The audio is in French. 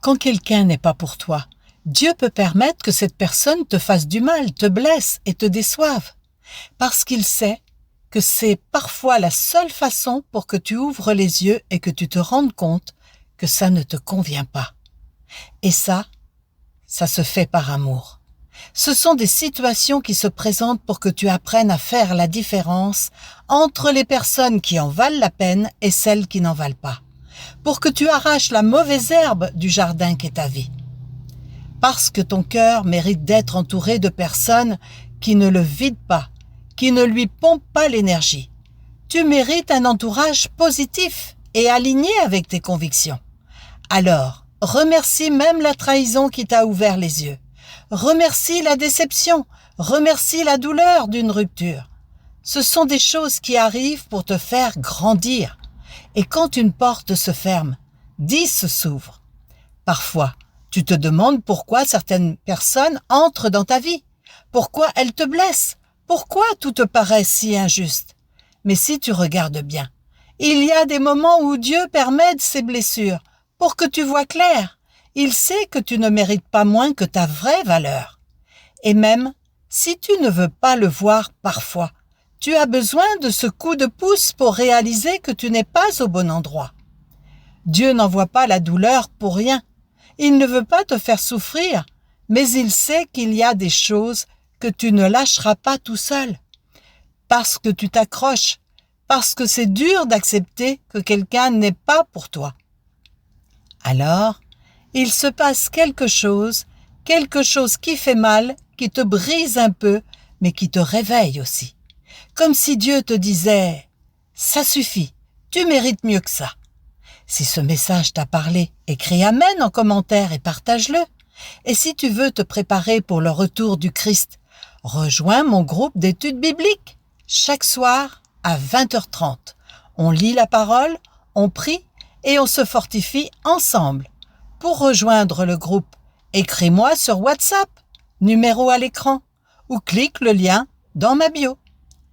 Quand quelqu'un n'est pas pour toi, Dieu peut permettre que cette personne te fasse du mal, te blesse et te déçoive, parce qu'il sait que c'est parfois la seule façon pour que tu ouvres les yeux et que tu te rendes compte que ça ne te convient pas. Et ça se fait par amour. Ce sont des situations qui se présentent pour que tu apprennes à faire la différence entre les personnes qui en valent la peine et celles qui n'en valent pas, pour que tu arraches la mauvaise herbe du jardin qu'est ta vie. Parce que ton cœur mérite d'être entouré de personnes qui ne le vident pas, qui ne lui pompent pas l'énergie. Tu mérites un entourage positif et aligné avec tes convictions. Alors, remercie même la trahison qui t'a ouvert les yeux. Remercie la déception, remercie la douleur d'une rupture. Ce sont des choses qui arrivent pour te faire grandir. Et quand une porte se ferme, 10 s'ouvrent. Parfois, tu te demandes pourquoi certaines personnes entrent dans ta vie, pourquoi elles te blessent, pourquoi tout te paraît si injuste. Mais si tu regardes bien, il y a des moments où Dieu permet ces blessures pour que tu vois clair. Il sait que tu ne mérites pas moins que ta vraie valeur. Et même, si tu ne veux pas le voir parfois, tu as besoin de ce coup de pouce pour réaliser que tu n'es pas au bon endroit. Dieu n'envoie pas la douleur pour rien. Il ne veut pas te faire souffrir, mais il sait qu'il y a des choses que tu ne lâcheras pas tout seul. Parce que tu t'accroches, parce que c'est dur d'accepter que quelqu'un n'est pas pour toi. Alors, il se passe quelque chose qui fait mal, qui te brise un peu, mais qui te réveille aussi. Comme si Dieu te disait « Ça suffit, tu mérites mieux que ça ». Si ce message t'a parlé, écris Amen en commentaire et partage-le. Et si tu veux te préparer pour le retour du Christ, rejoins mon groupe d'études bibliques. Chaque soir à 20h30, on lit la parole, on prie et on se fortifie ensemble. Pour rejoindre le groupe, écris-moi sur WhatsApp, numéro à l'écran, ou clique le lien dans ma bio.